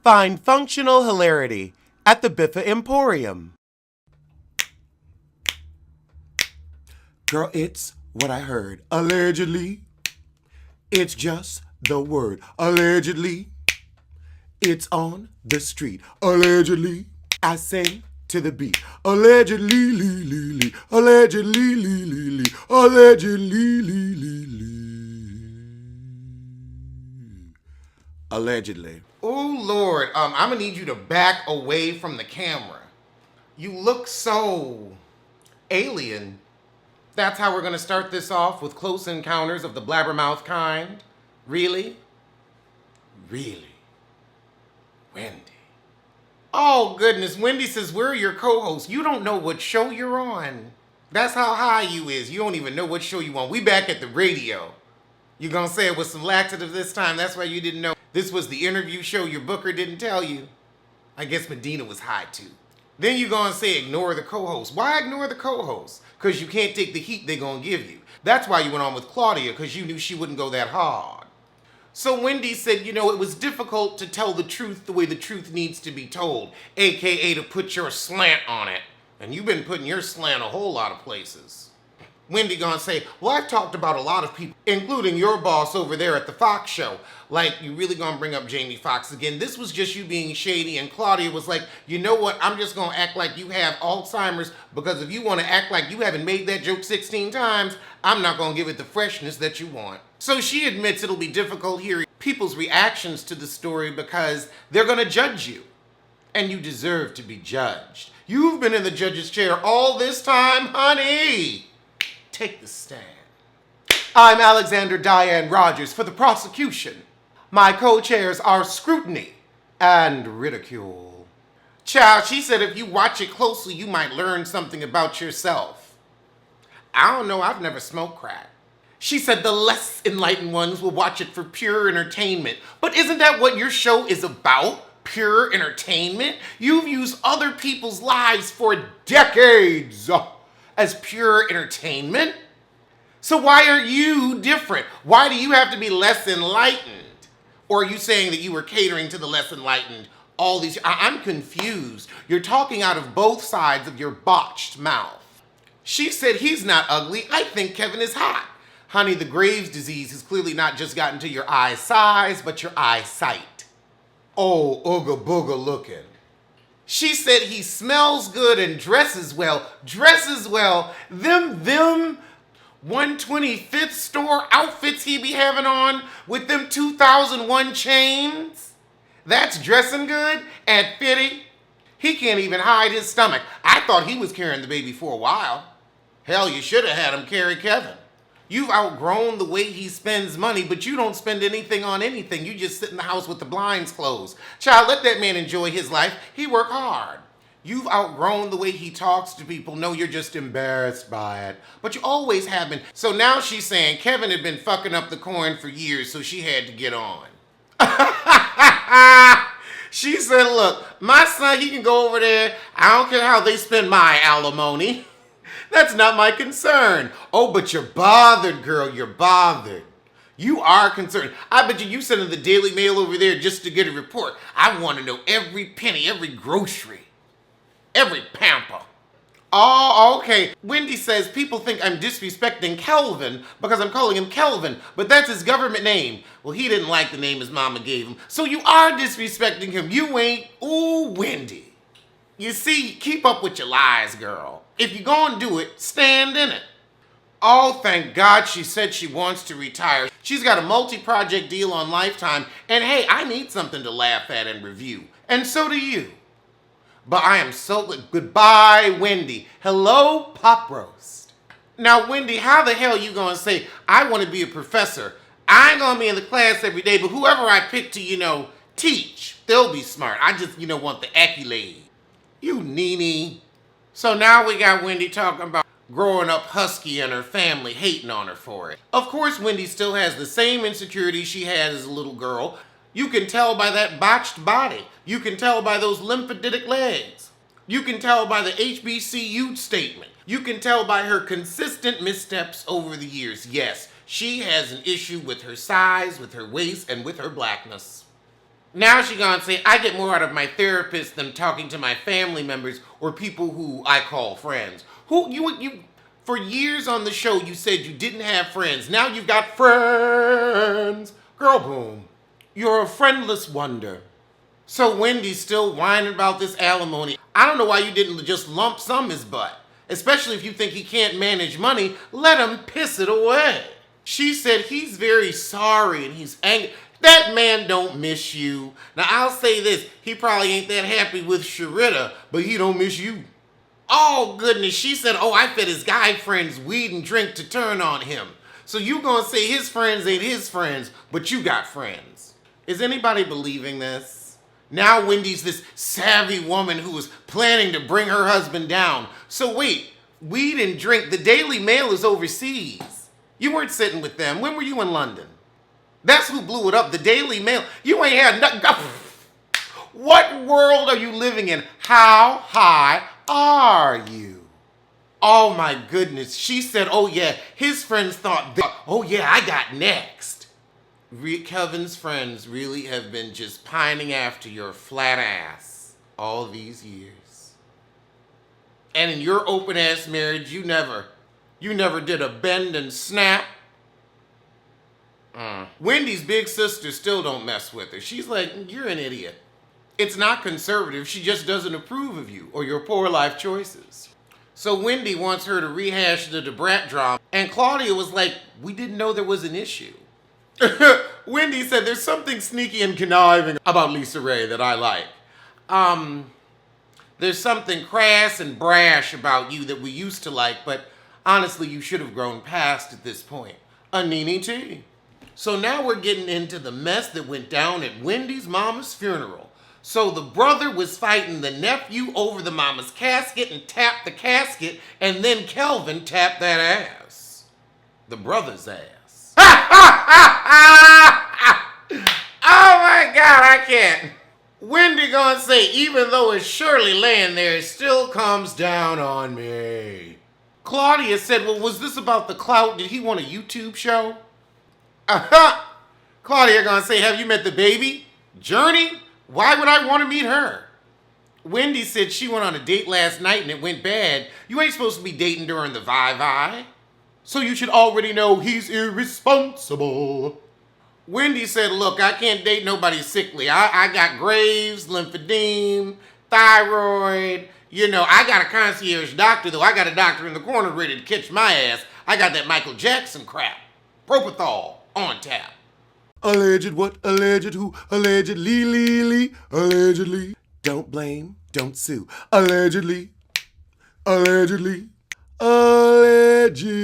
Find functional hilarity at the Biffa Emporium. Girl, it's what I heard. Allegedly, it's just the word. Allegedly, it's on the street. Allegedly, I sing to the beat. Allegedly, lee, lee, lee. Allegedly, lee, lee, lee. Allegedly, lee, lee, lee. Allegedly. Oh, Lord, I'm gonna need you to back away from the camera. You look so alien. That's how we're gonna start this off, with close encounters of the blabbermouth kind? Really? Really? Wendy. Oh, goodness, Wendy says, we're your co-hosts. You don't know what show you're on. That's how high you is. You don't even know what show you on. We back at the radio. You gonna say it with some laxative this time? That's why you didn't know this was the interview show your booker didn't tell you? I guess Medina was high too. Then you gonna say ignore the co-host. Why ignore the co-host? Because you can't take the heat they gonna give you. That's why you went on with Claudia, because you knew she wouldn't go that hard. So Wendy said, it was difficult to tell the truth the way the truth needs to be told, aka to put your slant on it. And you've been putting your slant a whole lot of places. Wendy gonna say, well, I've talked about a lot of people, including your boss over there at the Fox show. Like, you really gonna bring up Jamie Foxx again? This was just you being shady, and Claudia was like, you know what, I'm just gonna act like you have Alzheimer's, because if you wanna act like you haven't made that joke 16 times, I'm not gonna give it the freshness that you want. So she admits it'll be difficult hearing people's reactions to the story because they're gonna judge you. And you deserve to be judged. You've been in the judge's chair all this time, honey. Take the stand. I'm Alexander Diane Rodgers for the prosecution. My co-chairs are scrutiny and ridicule. Child, she said if you watch it closely, you might learn something about yourself. I don't know, I've never smoked crack. She said the less enlightened ones will watch it for pure entertainment. But isn't that what your show is about? Pure entertainment? You've used other people's lives for decades as pure entertainment. So why are you different? Why do you have to be less enlightened? Or are you saying that you were catering to the less enlightened all these? I'm confused. You're talking out of both sides of your botched mouth. She said he's not ugly. I think Kevin is hot. Honey, the Graves' disease has clearly not just gotten to your eye size, but your eyesight. Oh, ooga booga looking. She said he smells good and dresses well. Dresses well. Them 125th store outfits he be having on with them 2001 chains. That's dressing good and fitty. He can't even hide his stomach. I thought he was carrying the baby for a while. Hell, you should have had him carry Kevin. You've outgrown the way he spends money, but you don't spend anything on anything. You just sit in the house with the blinds closed. Child, let that man enjoy his life. He work hard. You've outgrown the way he talks to people. No, you're just embarrassed by it. But you always have been. So now she's saying Kevin had been fucking up the coin for years, so she had to get on. She said, look, my son, he can go over there. I don't care how they spend my alimony. That's not my concern. Oh, but you're bothered, girl. You're bothered. You are concerned. I bet you sending the Daily Mail over there just to get a report. I want to know every penny, every grocery, every pamper. Oh, okay. Wendy says people think I'm disrespecting Kelvin because I'm calling him Kelvin, but that's his government name. Well, he didn't like the name his mama gave him, so you are disrespecting him. You ain't. Ooh, Wendy. You see, keep up with your lies, girl. If you're gonna do it, stand in it. Oh, thank God she said she wants to retire. She's got a multi-project deal on Lifetime, and hey, I need something to laugh at and review. And so do you. But I am so goodbye, Wendy. Hello, Pop Roast. Now, Wendy, how the hell you gonna say, I want to be a professor? I ain't gonna be in the class every day, but whoever I pick to, teach, they'll be smart. I just, want the accolade. You Nene. So now we got Wendy talking about growing up husky and her family hating on her for it. Of course, Wendy still has the same insecurities she had as a little girl. You can tell by that botched body. You can tell by those lymphatic legs. You can tell by the HBCU statement. You can tell by her consistent missteps over the years. Yes, she has an issue with her size, with her waist, and with her blackness. Now she gonna say, I get more out of my therapist than talking to my family members or people who I call friends. Who you for years on the show you said you didn't have friends. Now you've got friends. Girl, boom. You're a friendless wonder. So Wendy's still whining about this alimony. I don't know why you didn't just lump sum his butt. Especially if you think he can't manage money, let him piss it away. She said he's very sorry and he's angry. That man don't miss you. Now I'll say this, he probably ain't that happy with Sharita, but he don't miss you. Oh goodness, she said, oh, I fed his guy friends weed and drink to turn on him. So you gonna say his friends ain't his friends, but you got friends. Is anybody believing this? Now Wendy's this savvy woman who is planning to bring her husband down. So wait, weed and drink, the Daily Mail is overseas. You weren't sitting with them. When were you in London? That's who blew it up, the Daily Mail. You ain't had nothing. What world are you living in? How high are you? Oh my goodness. She said, oh yeah, his friends thought, oh yeah, I got next. Kevin's friends really have been just pining after your flat ass all these years. And in your open ass marriage, you never did a bend and snap. Wendy's big sister still don't mess with her. She's like, you're an idiot. It's not conservative. She just doesn't approve of you or your poor life choices. So Wendy wants her to rehash the Debrat drama. And Claudia was like, we didn't know there was an issue. Wendy said there's something sneaky and conniving about Lisa Ray that I like. There's something crass and brash about you that we used to like, but honestly you should have grown past at this point. A Nene T. So now we're getting into the mess that went down at Wendy's mama's funeral. So the brother was fighting the nephew over the mama's casket and tapped the casket, and then Kelvin tapped that ass. The brother's ass. Oh my God, I can't. Wendy gonna say, even though it's surely laying there, it still comes down on me. Claudia said, well, was this about the clout? Did he want a YouTube show? Claudia gonna say, have you met the baby? Journey? Why would I want to meet her? Wendy said she went on a date last night and it went bad. You ain't supposed to be dating during the vi-vi. So you should already know he's irresponsible. Wendy said, look, I can't date nobody sickly. I got Graves, lymphedeme, thyroid. You know, I got a concierge doctor, though. I got a doctor in the corner ready to catch my ass. I got that Michael Jackson crap. Propofol on tap. Alleged what? Alleged who? Allegedly, allegedly. Don't blame, don't sue. Allegedly, allegedly, allegedly.